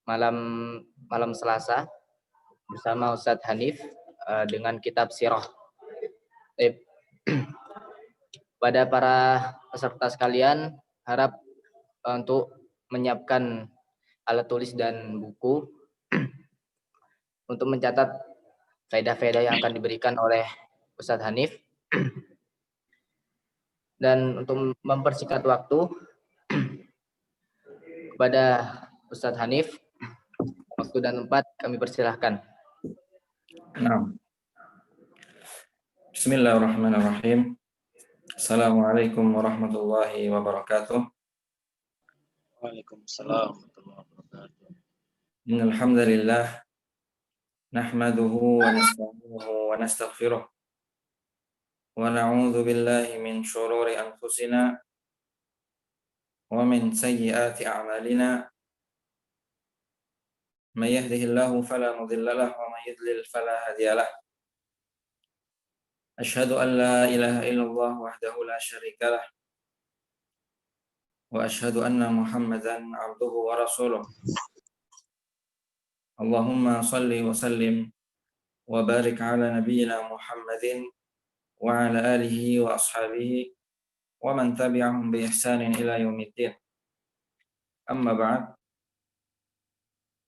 malam malam Selasa bersama Ustadz Hanif dengan kitab Sirah. Pada para peserta sekalian, harap untuk menyiapkan alat tulis dan buku untuk mencatat faedah-faedah yang akan diberikan oleh Ustadz Hanif. Dan untuk mempersingkat waktu, kepada Ustadz Hanif, waktu dan tempat kami persilahkan. Nah. Bismillahirrahmanirrahim. Assalamualaikum warahmatullahi wabarakatuh. Waalaikumsalam warahmatullahi wabarakatuh. Innal hamdalillah nahmaduhu wa nasta'inuhu wa nastaghfiruh wa na'udzu billahi min shururi anfusina wa min sayyiati a'malina. May yahdihillahu fala mudilla lahu wa may yudlil fala hadiya lahu. Asyhadu an la ilaha illallah wahdahu la syarika lah wa asyhadu anna Muhammadan abduhu wa rasuluh. Allahumma salli wa sallim wa barik ala nabiyyina Muhammadin wa ala alihi wa ashabihi wa man tabi'ahum bi ihsanin ila yaumiddin. Amma ba'd.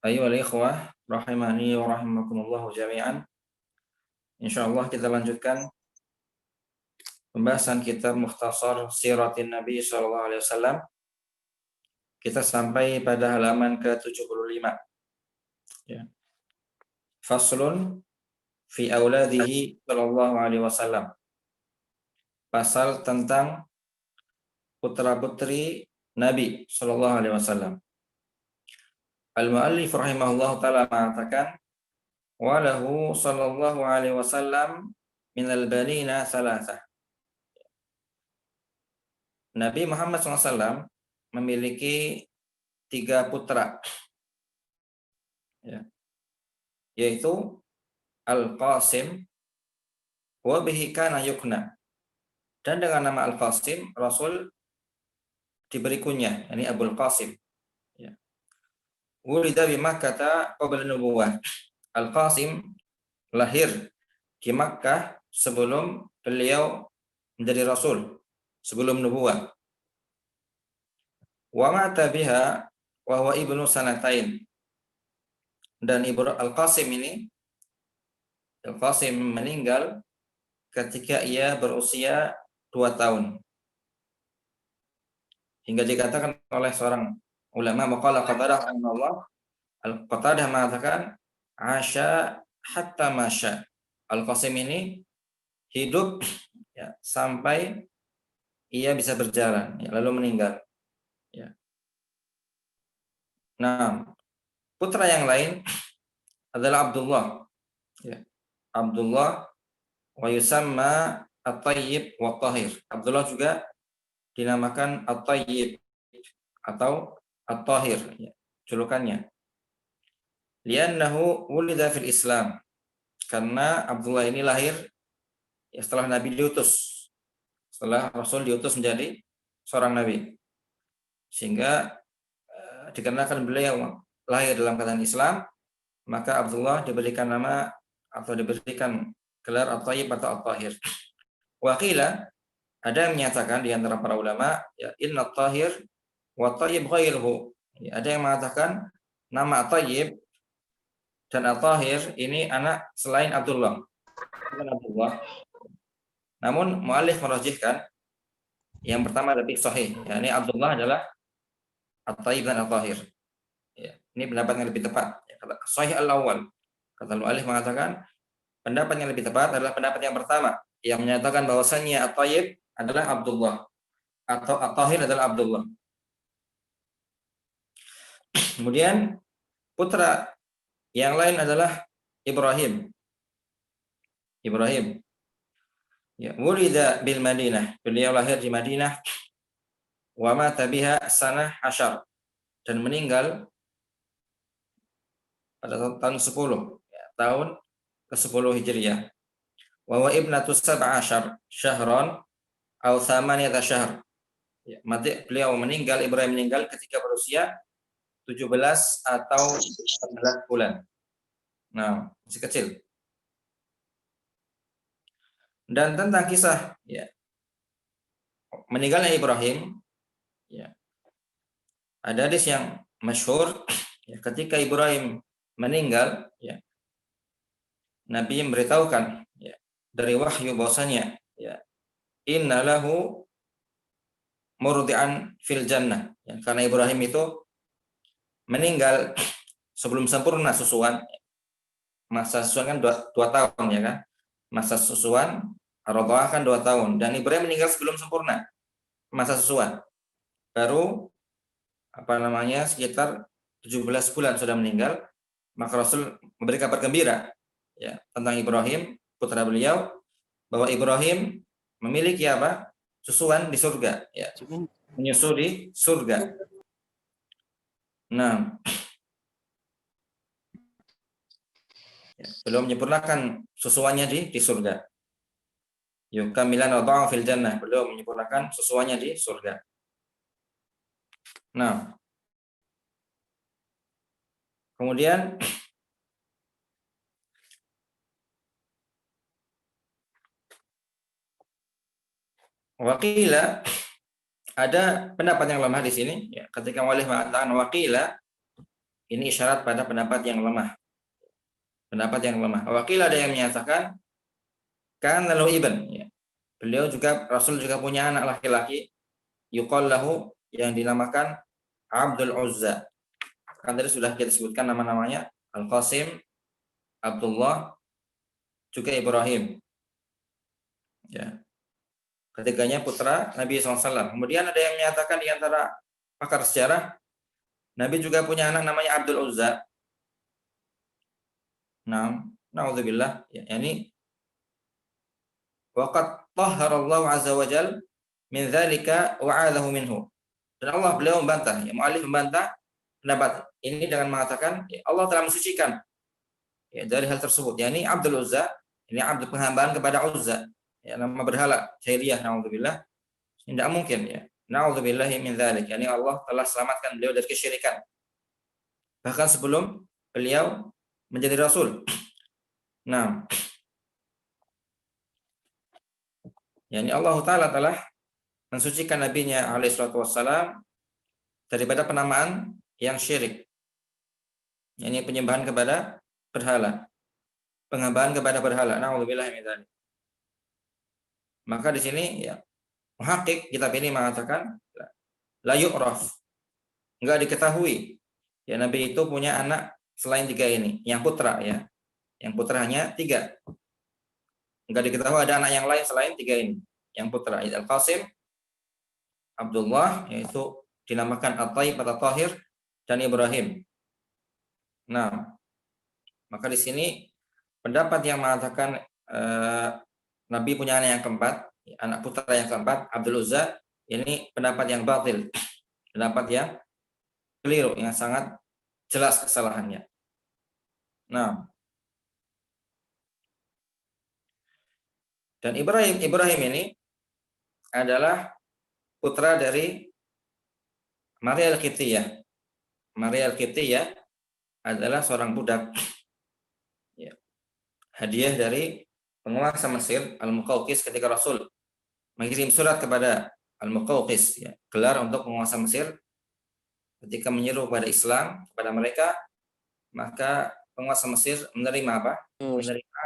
Ayyuhal ikhwah rahimani wa rahimakumullah jami'an. Insyaallah kita lanjutkan pembahasan kitab Mukhtasar Siratin Nabi sallallahu alaihi wasallam. Kita sampai pada halaman ke-75. Ya. Faslun fi auladihi sallallahu alaihi wasallam. Pasal tentang putra-putri Nabi sallallahu alaihi wasallam. Al-muallif rahimahullah taala mengatakan wa lahu sallallahu alaihi wasallam minal banina salasah. Nabi Muhammad SAW memiliki 3 putra, ya, yaitu Al-Qasim wa bihi kana yukna, dan dengan nama Al-Qasim Rasul diberi kunyah, yakni Abul Qasim. Ya. Wulida bi Makkah qabla nubuwah. Al-Qasim lahir di Makkah sebelum beliau menjadi Rasul, sebelum nubuwah. Wa mata biha wa huwa ibnu sanatain. Dan ibu Al-Qasim ini, Al-Qasim meninggal ketika ia berusia 2 tahun. Hingga dikatakan oleh seorang ulama, maqala Qatadah rahimahullah, Al-Qatadah mengatakan asya hatta masya. Al-Qasim ini hidup, ya, sampai ia bisa berjalan, ya, lalu meninggal. Ya. Nah, putra yang lain adalah Abdullah. Ya. Abdullah wa yusamma At-Tayyib wa Tahir. Abdullah juga dinamakan At-Tayyib atau At-Tahir, ya, julukannya. Li'annahu wulida fil Islam. Karena Abdullah ini lahir, ya, setelah Nabi diutus. Setelah Rasul diutus menjadi seorang nabi. Sehingga dikarenakan beliau lahir dalam keadaan Islam, maka Abdullah diberikan nama atau diberikan gelar At-Tayyib atau At-Tahir. Waqila, ada yang menyatakan di antara para ulama, ya, inna At-Tahir wa At-Tayyib ghairuhu. Ya, ada yang mengatakan nama At-Tayyib dan At-Tahir ini anak selain Abdullah. Bukan Abdullah. Namun muallif merajihkan yang pertama lebih sahih, yakni Abdullah adalah At-Tayyib dan At-Tahir. Ya, ini pendapat yang lebih tepat. Ya, sahih al-awwal. Kata muallif mengatakan pendapat yang lebih tepat adalah pendapat yang pertama yang menyatakan bahwasannya At-Tayyib adalah Abdullah atau At-Tahir adalah Abdullah. Kemudian putra yang lain adalah Ibrahim. Ibrahim. Ya, wulida bil Madinah. Beliau lahir di Madinah. Wa mata biha sanah asyar. Dan meninggal pada tahun 10, ya, tahun ke-10 Hijriah. Wa huwa ibnatu sab'a asyar syahran atau thamaniyata syahr. Ya, mati beliau meninggal, Ibrahim meninggal ketika berusia 17 atau 14 bulan. Nah, masih kecil. Dan tentang kisah ya meninggalnya Ibrahim, ya, ada hadis yang masyhur ya, ketika Ibrahim meninggal, ya, Nabi memberitahukan ya, dari wahyu bahwasanya ya, innalahu murdi'an fil jannah. Ya, karena Ibrahim itu meninggal sebelum sempurna susuan. Masa susuan kan 2 tahun ya kan. Masa susuan Ar-Radha'ah kan 2 tahun dan Ibrahim meninggal sebelum sempurna masa susuan. Baru sekitar 17 bulan sudah meninggal, maka Rasul memberi kabar gembira ya tentang Ibrahim putra beliau, bahwa Ibrahim memiliki apa? Susuan di surga ya. Menyusu di surga. Nah, ya, belum menyempurnakan susuannya di surga. Yukamilan wadha'a fil jannah, belum menyempurnakan susuannya di surga. Nah, kemudian waqila, ada pendapat yang lemah di sini ya, ketika Walih mengatakan waqila, ini isyarat pada pendapat yang lemah. Pendapat yang lemah. Waqila ada yang menyatakan kan lalu ibn ya. Beliau juga Rasul juga punya anak laki-laki yuqal lahu yang dinamakan Abdul Uzza. Kan tadi sudah kita sebutkan nama-namanya Al-Qasim, Abdullah, juga Ibrahim. Ya. Ketiganya putra Nabi SAW. Kemudian ada yang menyatakan di antara pakar sejarah, Nabi juga punya anak namanya Abdul Uzza. Nah, naudzubillah, ya, ini waqad tahharallahu azza wa jal min dzalika wa 'adahu minhu. Dan Allah beliau membantah, ya, mu'allif membantah pendapat ini dengan mengatakan ya, Allah telah mensucikan ya, dari hal tersebut. Yani Abdul Uzza, ini abd penghambaan kepada Uzza, ya, nama berhala jahiliyah, naudzubillah. Tidak mungkin ya. Na'udzubillahi min dzalik. Yani Allah telah selamatkan beliau dari kesyirikan. Bahkan sebelum beliau menjadi rasul. Nah, yani Allah taala telah mensucikan nabinya alaihi salatu wassalam daripada penamaan yang syirik. Yani penyembahan kepada berhala. Penghambaan kepada berhala. Na'udzubillahi min dzalik. Maka di sini ya muhaqqiq kitab ini mengatakan la yu'raf. Enggak diketahui ya Nabi itu punya anak selain 3 ini, yang putra ya. Yang putra hanya 3. Enggak diketahui ada anak yang lain selain 3 ini. Yang putra Al-Qasim, Abdullah, yaitu dinamakan At-Thayyib atau Tahir, dan Ibrahim. Nah, maka di sini pendapat yang mengatakan Nabi punya anak yang keempat, anak putra yang keempat, Abdul Uzza, ini pendapat yang batil. Pendapat yang keliru, yang sangat jelas kesalahannya. Nah, dan Ibrahim ini adalah putra dari Maria Al-Qibtiyah. Maria Al-Qibtiyah adalah seorang budak ya, hadiah dari penguasa Mesir Al-Muqawqis ketika Rasul mengirim surat kepada Al-Muqawqis ya, gelar untuk penguasa Mesir ketika menyeru pada Islam kepada mereka, maka penguasa Mesir menerima apa? Menerima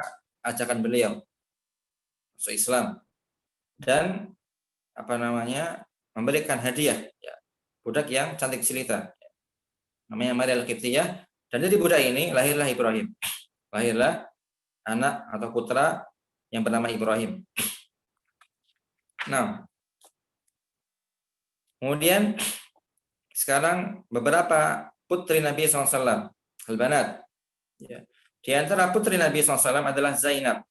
ajakan beliau masuk Islam dan memberikan hadiah ya, budak yang cantik jelita namanya Maria Al-Qibtiyah, dan dari budak ini lahirlah Ibrahim. Lahirlah anak atau putra yang bernama Ibrahim. Nah, kemudian sekarang beberapa putri Nabi SAW, al-banat. Ya. Di antara putri Nabi SAW adalah Zainab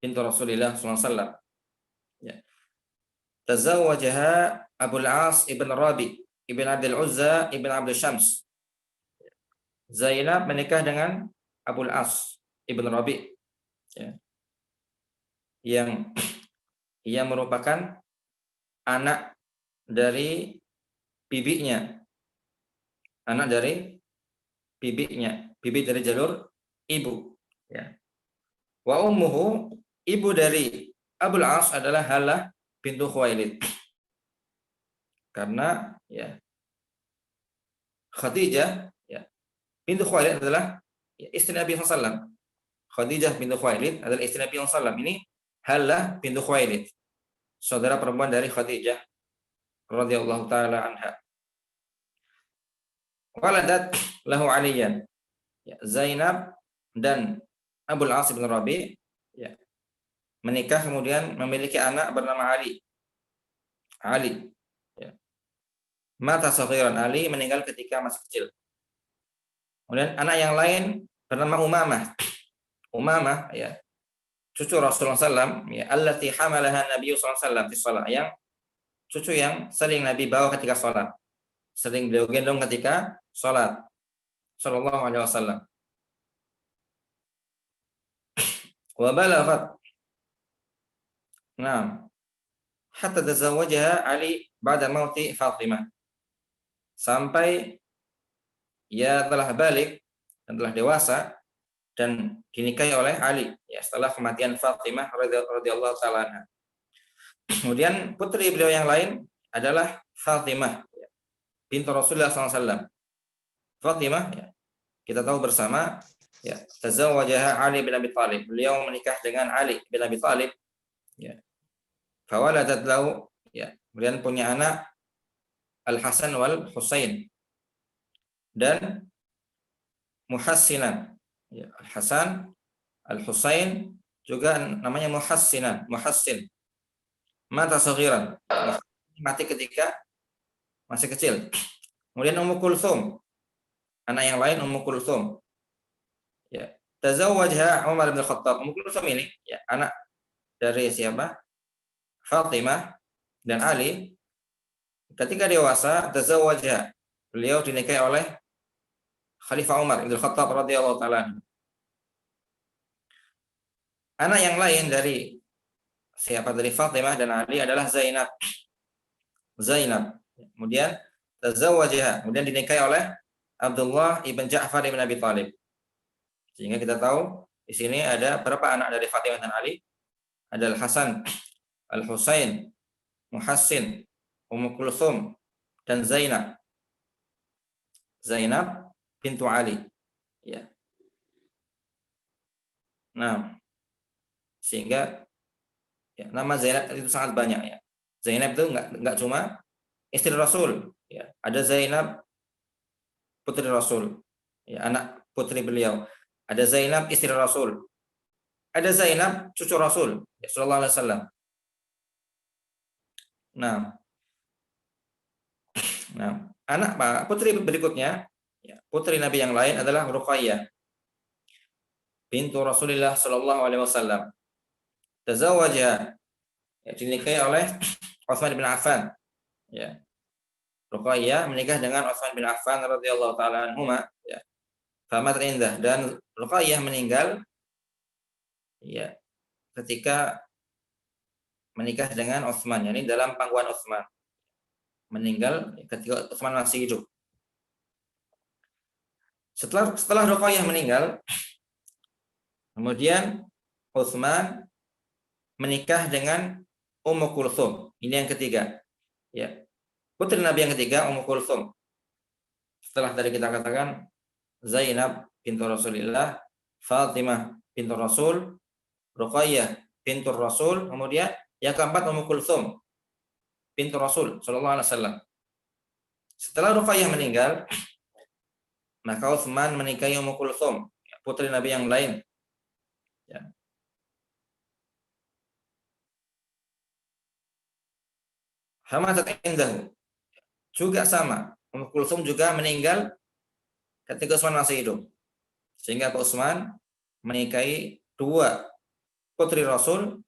bintu Rasulullah SAW. Ya. Tazawwajaha Abul As ibn Rabi ibn Abdul Uzza ibn Abdul Syams. Zainab menikah dengan Abul As ibn Rabi ya, yang ia merupakan anak dari bibinya, anak dari bibinya, bibi dari jalur ibu. Ya. Wa ummuhu, ibu dari Abul As adalah Halah bintu Khuwailid. Karena ya Khadijah ya bintu Khuwailid adalah ya, istri Nabi SAW. Khadijah bintu Khuwailid adalah istri Nabi SAW. Ini Halah bintu Khuwailid, saudara perempuan dari Khadijah radhiyallahu taala anha. Waladat lahu Aliyan. Ya, Zainab dan Abul As bin Rabi ya, menikah kemudian memiliki anak bernama Ali. Ali. Ya. Mata saghiran, Ali meninggal ketika masih kecil. Kemudian anak yang lain bernama Umamah. Umamah ya, cucu Rasulullah SAW, ya, allati hamalaha Nabi SAW di salat, yang cucu yang sering Nabi bawa ketika salat, sering beliau gendong ketika salat, sallallahu alaihi wasallam. Wa balaghat, nah, hatta tazawwajaha Ali ba'da mauti Fatimah, sampai ia telah balik dan telah dewasa dan dinikahi oleh Ali ya setelah kematian Fatimah radhiyallahu taala anha. Kemudian putri beliau yang lain adalah Fatimah bintu Rasulullah SAW. Fatimah ya, kita tahu bersama ya, tazawwajaha Ali bin Abi Thalib. Beliau menikah dengan Ali bin Abi Thalib ya. Fawaladat lahu ya, kemudian punya anak Al-Hasan wal Husain dan Muhassinan. Ya, Al-Hasan, Al-Husain juga namanya Muhassinan, Muhassin. Mata saghiran, mati ketika masih kecil. Kemudian Ummu Kulthum, anak yang lain Ummu Kulthum. Ya, tazawwajha Umar bin Khattab. Ummu Kulthum ini ya anak dari siapa? Fatimah dan Ali. Ketika dewasa, tazawwajha, beliau dinikahi oleh Khalifah Umar bin Khattab radhiyallahu taala. Anak yang lain dari siapa, dari Fatimah dan Ali adalah Zainab. Zainab. Kemudian tazawwajha, kemudian dinikahi oleh Abdullah ibn Ja'far ibn Abi Thalib. Sehingga kita tahu di sini ada berapa anak dari Fatimah dan Ali? Ada Al-Hasan, Al-Husain, Muhassin, Ummu Kulthum dan Zainab. Zainab bintu Ali. Ya. Nah, sehingga ya, nama Zainab itu sangat banyak ya. Zainab itu enggak cuma istri Rasul, ya. Ada Zainab putri Rasul, ya, anak putri beliau. Ada Zainab istri Rasul. Ada Zainab cucu Rasul, ya, sallallahu alaihi wasallam. Nah, anak putri berikutnya, ya, putri Nabi yang lain adalah Ruqayyah bintu Rasulullah sallallahu alaihi wasallam. Tazawwaja, ya, dinikahi oleh Utsman bin Affan. Ya. Ruqayyah menikah dengan Utsman bin Affan radhiyallahu taala anhuma, ya. Famat indah, dan Ruqayyah meninggal ya ketika menikah dengan Utsman, yakni dalam pangkuan Utsman. Meninggal ketika Utsman masih hidup. Setelah Ruqayyah meninggal, kemudian Utsman menikah dengan Ummu Kulthum. Ini yang ketiga. Ya. Putri Nabi yang ketiga, Ummu Kulthum. Setelah tadi kita katakan Zainab bintu Rasulillah, Fatimah bintu Rasul, Ruqayyah bintu Rasul, kemudian yang keempat Ummu Kulthum bintu Rasul sallallahu alaihi wasallam. Setelah Ruqayyah meninggal, maka Utsman menikahi Ummu Kulthum, putri Nabi yang lain. Ya. Hamatat indahu, juga sama. Ummu Kulthum juga meninggal ketika Utsman masih hidup. Sehingga Utsman menikahi dua putri Rasul,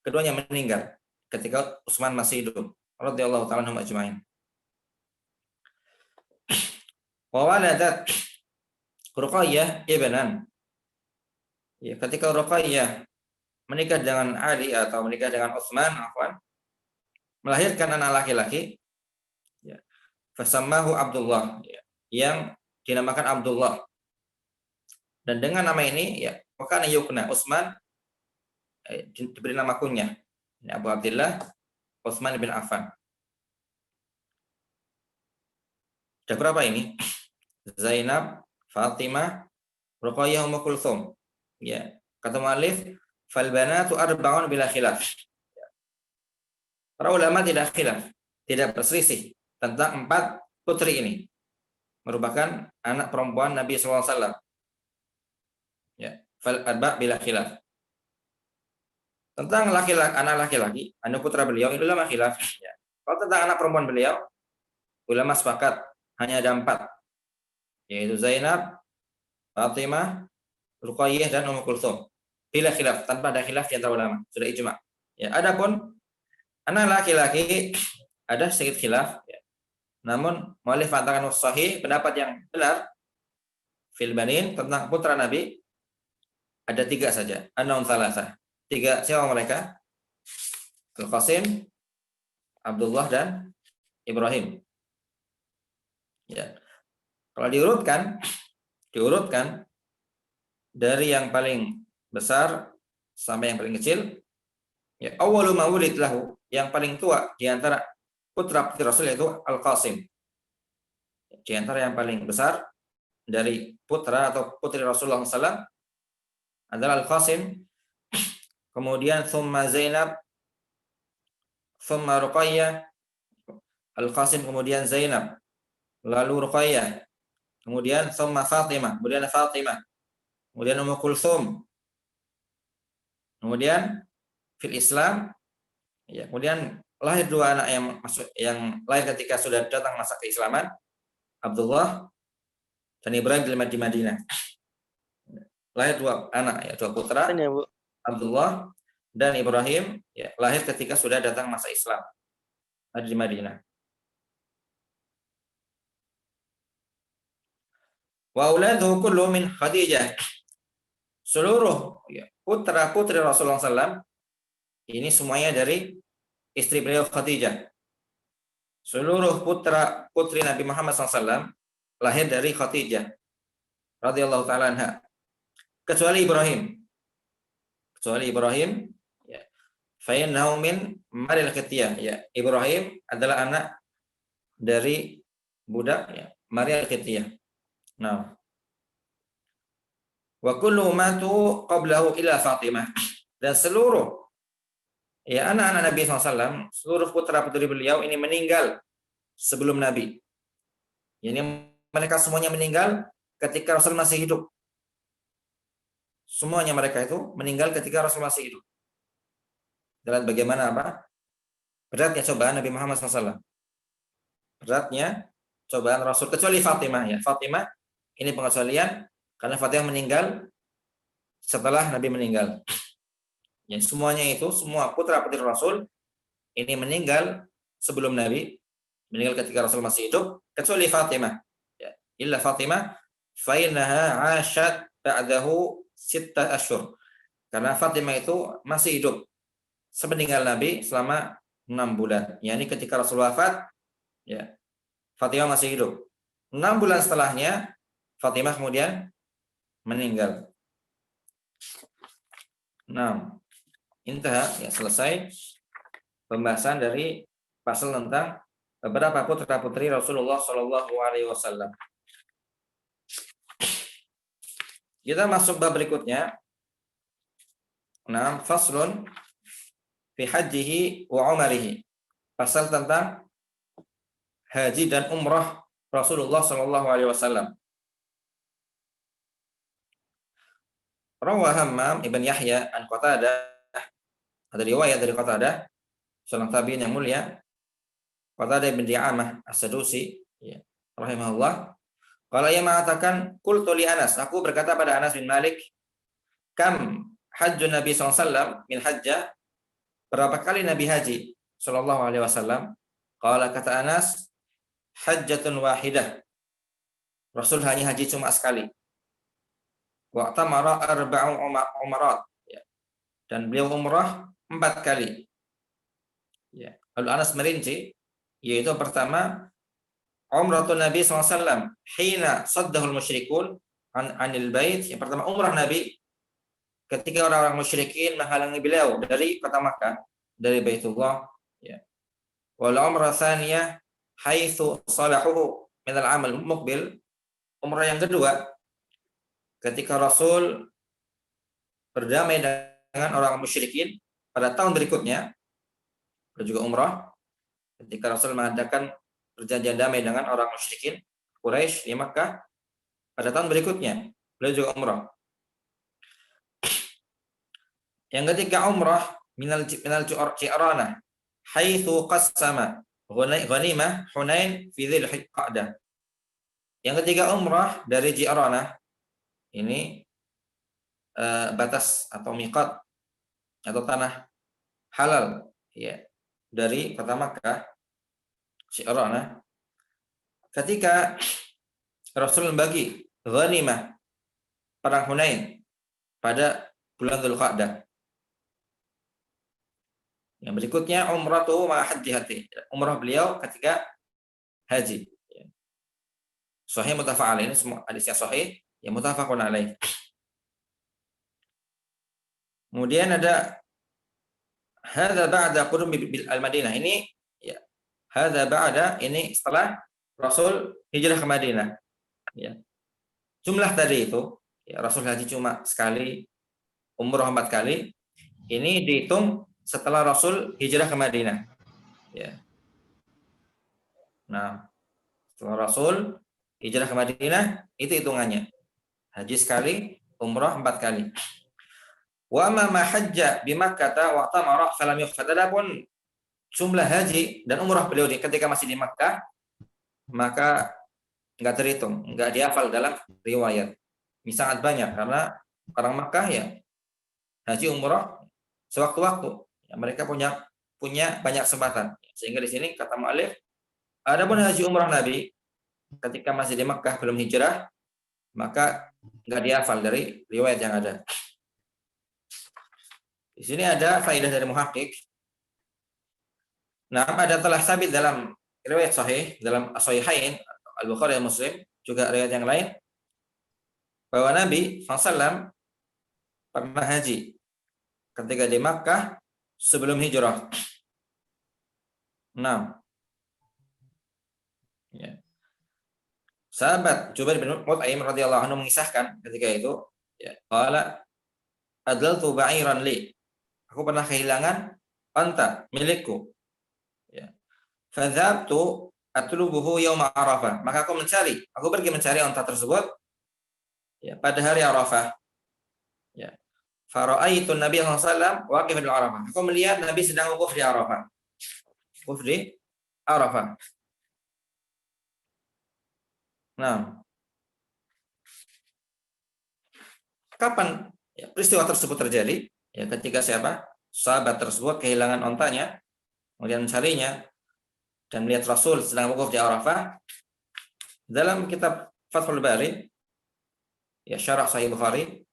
keduanya meninggal ketika Utsman masih hidup. Radhiyallahu ta'ala anhum ajma'in. Wa waladat Ruqayyah ibnan. Ya, ketika Ruqayyah menikah dengan Ali atau menikah dengan Utsman, melahirkan anak laki-laki, ya. fasammahu Abdullah, ya, yang dinamakan Abdullah. Dan dengan nama ini ya maka yukna Utsman diberi nama kunyah. Ini Abu Abdullah Utsman bin Affan. Ada berapa ini? Zainab, Fatimah, Ruqayyah, Ummu Kulthum. Ya, kata muallif, fal banatu arba'un bila khilaf. Para ulama tidak khilaf, tidak berselisih tentang 4 putri ini. Merupakan anak perempuan Nabi SAW. Ya, fal arba' bila khilaf. Tentang laki-laki, anak laki-laki, anak putra beliau, itu ulama khilaf. Ya. Kalau tentang anak perempuan beliau, ulama sepakat hanya ada 4, yaitu Zainab, Fatimah, Ruqayyah, dan Ummu Kulthum. Bila khilaf, tanpa ada khilaf di antara ulama, sudah ijma. Ya, adapun anak laki-laki ada sedikit khilaf. Ya. Namun muallif mengatakan sahih, pendapat yang benar fil banin tentang putra Nabi ada 3 saja. An-naun thalatha. 3 siapa mereka? Al-Qasim, Abdullah, dan Ibrahim. Ya. Kalau diurutkan dari yang paling besar sampai yang paling kecil, ya awwalu ma wulid lahu, yang paling tua di antara putra-putri Rasul yaitu Al-Qasim. Di antara yang paling besar dari putra atau putri Rasulullah SAW adalah Al-Qasim, kemudian thumma Zainab, thumma Ruqayyah, Al-Qasim kemudian Zainab, lalu Ruqayyah, kemudian thumma Fatimah, kemudian Fatimah, kemudian Ummu Kulthum, kemudian fil Islam, ya, kemudian lahir 2 anak yang lahir ketika sudah datang masa keislaman, Abdullah dan Ibrahim di Madinah. Lahir 2 anak, ya, 2 putra, Abdullah dan Ibrahim, ya, lahir ketika sudah datang masa Islam, ada di Madinah. Wa auladuhu kullu min Khadijah. Seluruh, ya, putra-putri Rasulullah SAW ini semuanya dari istri beliau Khadijah. Seluruh putra-putri Nabi Muhammad SAW lahir dari Khadijah radhiyallahu ta'ala anha. Kecuali Ibrahim, ya. Fa innahu min Maril Qibtiyah, ya. Ibrahim adalah anak dari budak, ya, Maria Al-Qibtiyah. Nah, wa kullu matu qablahu ila Fatimah, dan seluruh, ya, anak-anak Nabi SAW, seluruh putra-putri beliau ini meninggal sebelum Nabi. Ini mereka semuanya meninggal ketika Rasul masih hidup. Semuanya mereka itu meninggal ketika Rasul masih hidup. Dan bagaimana beratnya cobaan Nabi Muhammad SAW. Beratnya cobaan Rasul, kecuali Fatimah, ya. Fatimah ini pengecualian karena Fatimah meninggal setelah Nabi meninggal. Ya, semuanya itu, semua putra-putri Rasul ini meninggal sebelum Nabi, meninggal ketika Rasul masih hidup, kecuali Fatimah. Ya, illa Fatimah fa innaha 'ashat ba'dahu 6 asyhur. Karena Fatimah itu masih hidup sepeninggal Nabi selama 6 bulan. Yani ketika Rasul wafat, ya, Fatimah masih hidup. 6 bulan setelahnya Fatimah kemudian meninggal. Nah, intah, ya, selesai pembahasan dari pasal tentang beberapa putra-putri Rasulullah Shallallahu Alaihi Wasallam. Kita masuk bab berikutnya. Nah, faslun fi hajjihi wa umarihi. Pasal tentang haji dan umrah Rasulullah Shallallahu Alaihi Wasallam. Rawah Hammam ibn Yahya an Qatadah, ada riwayat dari Qatadah, seorang tabi'in yang mulia, Qatadah bin Di'amah As-Sadusi, ya, rahimahullah. Kalau ia mengatakan, qultu li Anas, aku berkata pada Anas bin Malik, kam hajjun Nabi SAW min hajjah, berapa kali Nabi haji sallallahu alaihi wasallam? Qala, kata Anas, hajjatun wahidah, Rasul hanya haji cuma sekali. Wa tamara arba'u umarat, ya. Dan beliau umrah 4 kali. Ya. Lalu Anas merinci, yaitu pertama umratun Nabi SAW hina saddahul musyrikun anil bait. Yang pertama, umrah Nabi ketika orang-orang musyrikin menghalangi beliau dari kota Makkah, dari Baitullah, ya. Wal umrah tsaniyah haitsu salahuhu min al-amal muqbil. Umrah yang kedua ketika Rasul berdamai dengan orang musyrikin pada tahun berikutnya. Dan juga umrah ketika Rasul mengadakan perjanjian damai dengan orang musyrikin Quraisy di Makkah pada tahun berikutnya, beliau juga umrah. Yang ketiga, umrah minal Ji'ranah haitsu qassama ghanimah Hunain fi dzil qa'dah. Yang ketiga, umrah dari Ji'ranah. Ini batas atau miqat atau tanah halal, ya, dari kota Makkah, Ji'ranah. Ketika Rasul membagi ghanimah perang Hunain pada bulan Dzulqa'dah. Yang berikutnya, umratuhu ma'a hajjihati. Umrah beliau ketika haji. Sahih muttafaq alaih. Ini semua hadisnya sahih, yang muttafaqun alaih. Kemudian ada hadza ba'da qudumi bil al-Madinah. Ini ya, hadza ba'da, ini setelah Rasul hijrah ke Madinah. Ya. Jumlah tadi itu, ya, Rasul haji cuma sekali, umrah 4 kali. Ini dihitung setelah Rasul hijrah ke Madinah. Ya. Nah, setelah Rasul hijrah ke Madinah, itu hitungannya. Haji sekali, umrah 4 kali. Wa ma hajja bi Makkah wa tamara falam yuhfad. Adapun jumlah haji dan umrah beliau ketika masih di Makkah, maka enggak terhitung, enggak dihafal dalam riwayat. Ini sangat banyak karena orang Makkah ya haji umrah sewaktu-waktu. Ya, mereka punya banyak kesempatan. Sehingga di sini kata mu'allif, adapun haji umrah Nabi ketika masih di Makkah belum hijrah, maka enggak dihafal dari riwayat yang ada. Di sini ada faedah dari muhakkik. Nah, ada telah sabit dalam riwayat sahih, dalam as-sahihain, Al-Bukhari dan Muslim, juga riwayat yang lain, bahwa Nabi SAW pernah haji ketika di Makkah sebelum hijrah. 6. Ya. Sahabat Jubair bin Mut'im radhiyallahu anhu mengisahkan ketika itu, ya, qala adlaltu ba'iran li. Aku pernah kehilangan unta milikku. Ya. Fadzhabtu atlubuhu yauma Arafah. Maka aku pergi mencari unta tersebut, ya, pada hari Arafah. Ya. Fara'aitu Nabi sallallahu alaihi wasallam waqifan di Arafah. Aku melihat Nabi sedang wukuf di Arafah. Wukuf di Arafah. Nah, kapan ya, peristiwa tersebut terjadi? Ya, ketika siapa? Sahabat tersebut kehilangan ontanya, kemudian mencarinya dan melihat Rasul sedang wukuf di Arafah. Dalam kitab Fathul Bari, ya, syarah Sahih Bukhari,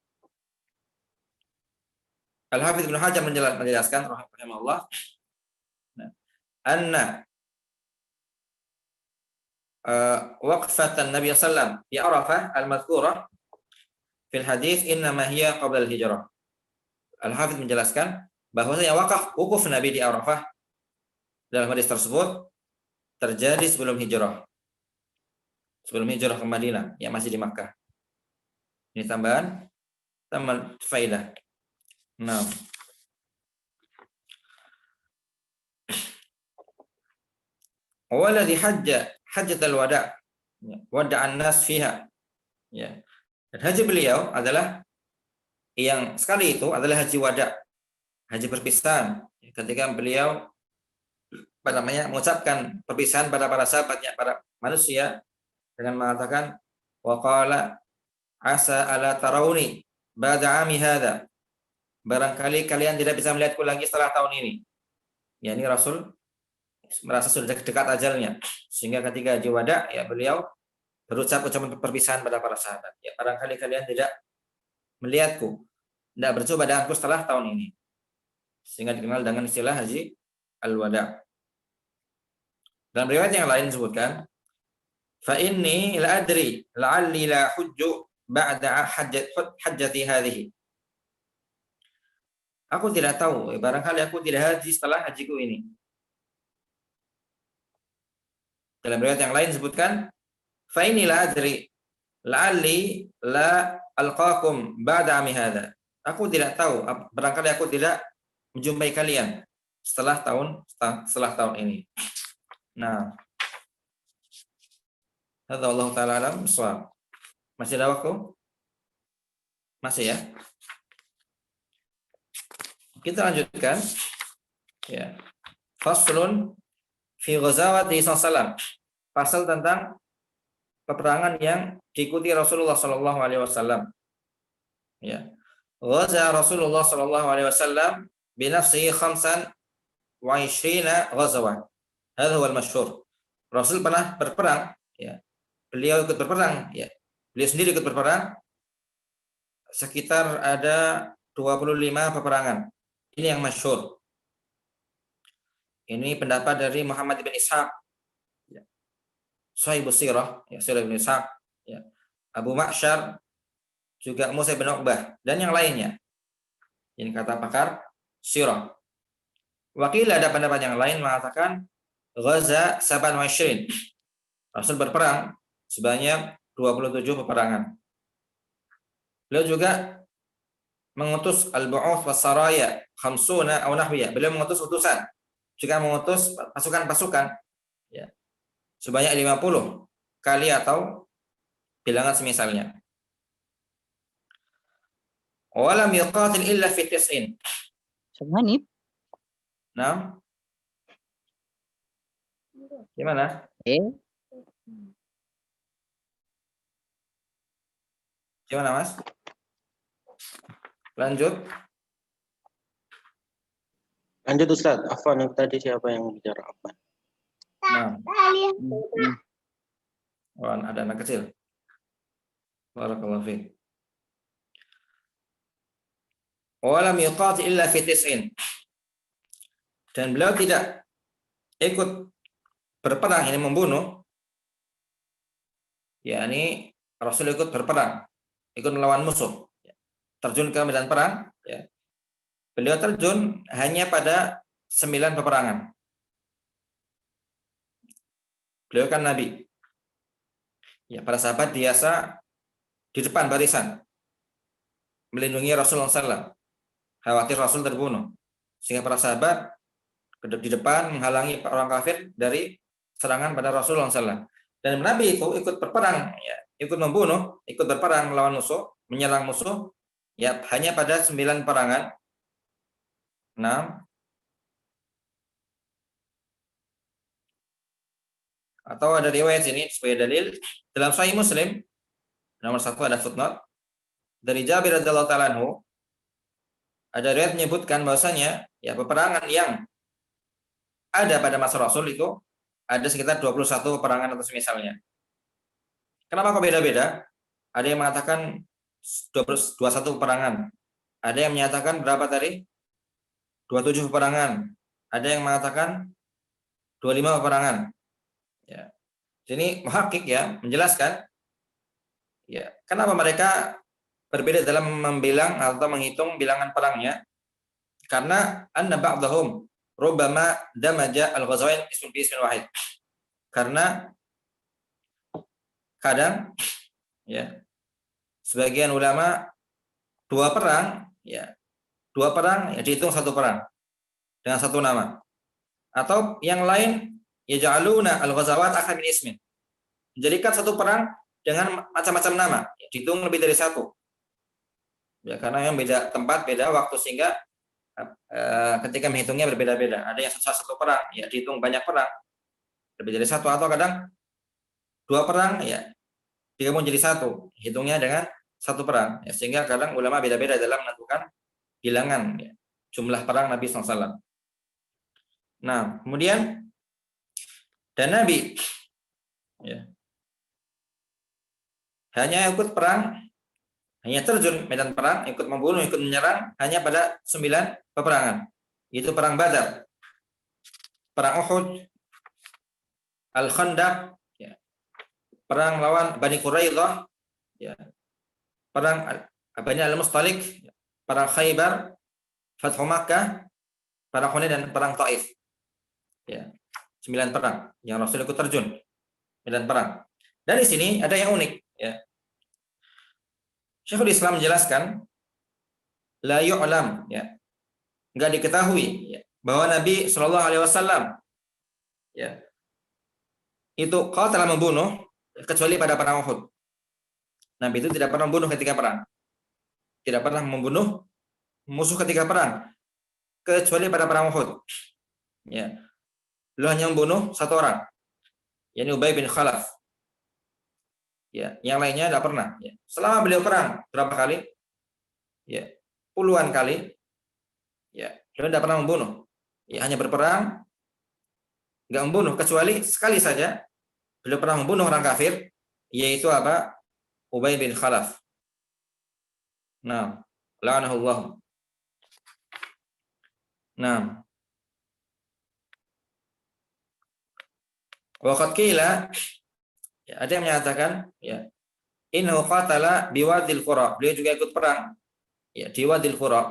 Al-Hafidz Ibnu Hajar menjelaskan rahimahullah, anna waqfatan Nabi sallam di Arafah al-madhkurah fil hadis innama hiya qabla al-hijrah. Al-Hafidz menjelaskan bahwasanya wukuf Nabi di Arafah dalam hadis tersebut terjadi sebelum hijrah. Sebelum hijrah ke Madinah, yang masih di Makkah. Ini tambahan faedah. Nah, waladhi hajjatul wada, wada'an nas fiha. Ya. Dan haji beliau adalah yang sekali itu adalah haji wada, haji perpisahan. Ketika beliau mengucapkan perpisahan pada para sahabatnya, para manusia, dengan mengatakan wa qala asa ala tarawni ba'da 'ami hadza. Barangkali kalian tidak bisa melihatku lagi setelah tahun ini. Ya, ini Rasul merasa sudah dekat ajalnya, sehingga ketika haji wada, ya, beliau berucap ucapan perpisahan pada para sahabat. Ya, barangkali kalian tidak melihatku, tidak berjumpa denganku setelah tahun ini. Sehingga dikenal dengan istilah haji al-wada. Dalam riwayat yang lain disebutkan, Fa inni la adri la'alli la hujju ba'da hajjati hadhihi. Aku tidak tahu, barangkali aku tidak haji setelah hajiku ini. Dalam riwayat yang lain disebutkan, fa inni la adri la'alli la alqakum ba'da ami hadha. Aku tidak tahu, barangkali aku tidak menjumpai kalian setelah tahun ini. Nah, hadza Allah taala alam bissawab. Masih ada waktu? Masih ya? Kita lanjutkan. Ya. Faslun fi ghazawati sallallahu. Pasal tentang peperangan yang diikuti Rasulullah sallallahu alaihi wasallam. Ya. Ghaza Rasulullah sallallahu alaihi wasallam bi nafsihi 25 ghazawah. Hadha huwa al-masyhur. Rasul pernah berperang, ya. Beliau ikut berperang, ya. Beliau sendiri ikut berperang sekitar ada 25 peperangan. Ini yang masyhur. Ini pendapat dari Muhammad bin Ishaq, ya. Shahibus Sirah, ya, Sirah bin Ishaq, ya. Abu Ma'syar, juga Musa bin Uqbah dan yang lainnya. Ini kata pakar sirah. Wakil ada pendapat yang lain mengatakan ghaza 27. Rasul berperang sebanyak 27 peperangan. Beliau juga mengutus al-bu'uth was saraya 50 aw nahwiya. Beliau mengutus utusan, juga mengutus pasukan-pasukan, ya. Sebanyak 50 kali atau bilangan semisalnya. Walam yuqatil illa fi 90. Sebenarnya Nah, gimana? Gimana, Mas? Lanjut. Lanjut Ustaz, Afwan yang tadi siapa yang bicara Afwan? Nah, ada anak kecil. Barakallahu fiik. Walam yuqatil illa fi 90. Dan beliau tidak ikut berperang, ini membunuh. Yakni Rasul ikut berperang, ikut melawan musuh, terjun ke medan perang, ya. Beliau terjun hanya pada 9 peperangan. Beliau kan Nabi. Ya, para sahabat biasa di depan barisan melindungi Rasulullah SAW. Khawatir Rasul terbunuh. Sehingga para sahabat di depan menghalangi orang kafir dari serangan pada Rasulullah SAW. Dan Nabi itu ikut berperang, ya, ikut membunuh, ikut berperang melawan musuh, menyerang musuh, ya, hanya pada 9 perangan. 6. Atau ada riwayat sini sebagai dalil dalam Sahih Muslim nomor 1 ada footnote dari Jabir radhiyallahu ta'ala anhu. Ada riwayat menyebutkan bahwasanya ya peperangan yang ada pada masa Rasul itu ada sekitar 21 peperangan atau semisalnya. Kenapa kok beda-beda? Ada yang mengatakan 21 peperangan. Ada yang menyatakan berapa tadi? 27 peperangan. Ada yang mengatakan 25 peperangan. Ya. Sini muhaqqiq ya menjelaskan ya kenapa mereka berbeda dalam membilang atau menghitung bilangan perangnya. Karena anna ba'dahum rubbama damaja al-ghazawain ismun bi ismin wahid. Karena kadang ya sebagian ulama dua perang ya dihitung satu perang dengan satu nama. Atau yang lain yaj'aluna al-ghazawat akthar min ismin. Menjadikan satu perang dengan macam-macam nama, dihitung lebih dari satu. Ya, karena yang beda tempat, beda waktu sehingga ketika menghitungnya berbeda-beda. Ada yang satu perang, ya dihitung banyak perang, lebih dari satu, atau kadang dua perang, ya digabung jadi satu, hitungnya dengan satu perang. Ya, sehingga kadang ulama beda-beda dalam menentukan bilangan ya, jumlah perang Nabi SAW. Nah, kemudian dan Nabi ya, hanya ikut perang, hanya terjun medan perang, ikut membunuh, ikut menyerang hanya pada 9 peperangan. Itu perang Badar, perang Uhud, Al-Khandaq, ya. perang lawan Bani Quraidah, ya, perang Bani Al-Mustalik, perang Khaybar, Fathu Makkah, perang Hunain dan perang Taif. Ya, 9 perang yang Rasul ikut terjun, 9 perang. Dan di sini ada yang unik, ya. Syekhul Islam menjelaskan la yu'lam, ya, enggak diketahui, ya, bahwa Nabi Shallallahu Alaihi Wasallam, ya, itu kalau telah membunuh kecuali pada perang Uhud. Nabi itu tidak pernah membunuh ketika perang, tidak pernah membunuh musuh ketika perang kecuali pada perang Uhud. Ya, beliau hanya membunuh 1 orang, yakni Ubay bin Khalaf. Ya, yang lainnya tidak pernah. Ya. Selama beliau perang berapa kali? Ya, puluhan kali. Ya, beliau tidak pernah membunuh. Ya, hanya berperang, nggak membunuh kecuali sekali saja beliau pernah membunuh orang kafir, yaitu apa? Ubay bin Khalaf. Nah, la'anahullah. Nah, waqad qila, ya, ada yang menyatakan, ya, innahu qatala biwadil qura. Beliau juga ikut perang, ya, di Wadil Qura.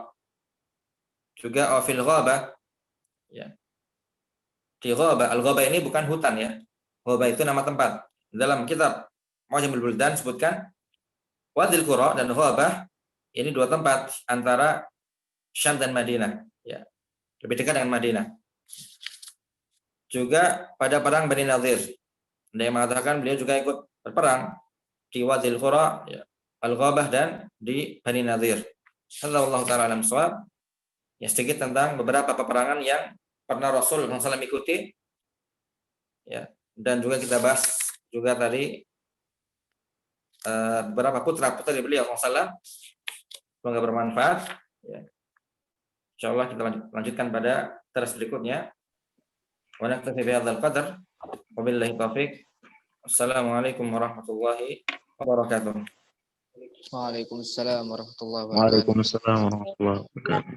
Juga fil ghabah, ya. Di ghabah, al-ghabah ini bukan hutan, ya. Ghabah itu nama tempat. Dalam kitab Mu'jamul Buldan sebutkan Wadil Qura dan ghabah ini 2 tempat antara Syam dan Madinah, ya. Lebih dekat dengan Madinah. Juga pada perang Bani Nadir. Ada yang mengatakan beliau juga ikut berperang di Wadil Qura, ya, Al-Ghabah dan di Bani Nadir. Sallallahu ta'ala alam shawab. Ya, sedikit tentang beberapa peperangan yang pernah Rasul SAW ikuti, ya, dan juga kita bahas juga tadi beberapa putra-putri beliau SAW. Semoga bermanfaat, ya. Insyaallah kita lanjutkan pada teras berikutnya. Wa naktafi bihadzal qadar. Wabillahi taufiq. Assalamualaikum warahmatullahi wabarakatuh. Waalaikumsalam warahmatullahi wabarakatuh. Waalaikumsalam warahmatullahi wabarakatuh.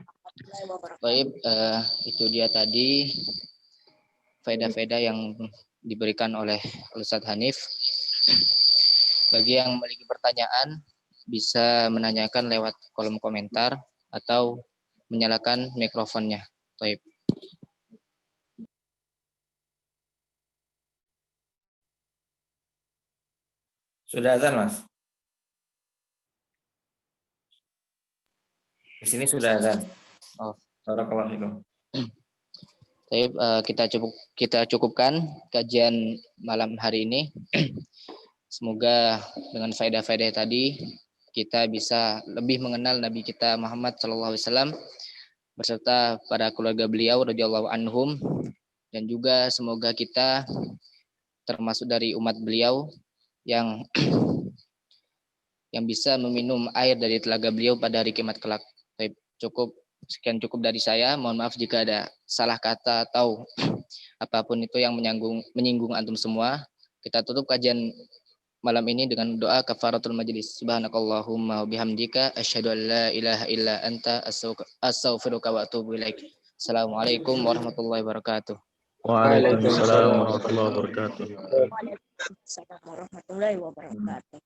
Baik, itu dia tadi faedah-faedah yang diberikan oleh Ustadz Hanif. Bagi yang memiliki pertanyaan, bisa menanyakan lewat kolom komentar atau menyalakan mikrofonnya. Baik. Sudah azan, Mas? Di sini sudah azan. Oh. Barakallahu fikum. Baik, kita cukupkan kajian malam hari ini. Semoga dengan faedah-faedah tadi kita bisa lebih mengenal Nabi kita Muhammad SAW beserta para keluarga beliau radhiyallahu anhum, dan juga semoga kita termasuk dari umat beliau yang bisa meminum air dari telaga beliau pada hari kiamat kelak. Sekian cukup dari saya. Mohon maaf jika ada salah kata atau apapun itu yang menyinggung antum semua. Kita tutup kajian malam ini dengan doa kafaratul majlis. Subhanakallahumma wa bihamdika asyhadu an la ilaha illa anta astaghfiruka wa atubu ilaik. Assalamualaikum warahmatullahi wabarakatuh. Waalaikumsalam warahmatullahi wabarakatuh. Waalaikumsalam warahmatullahi wabarakatuh.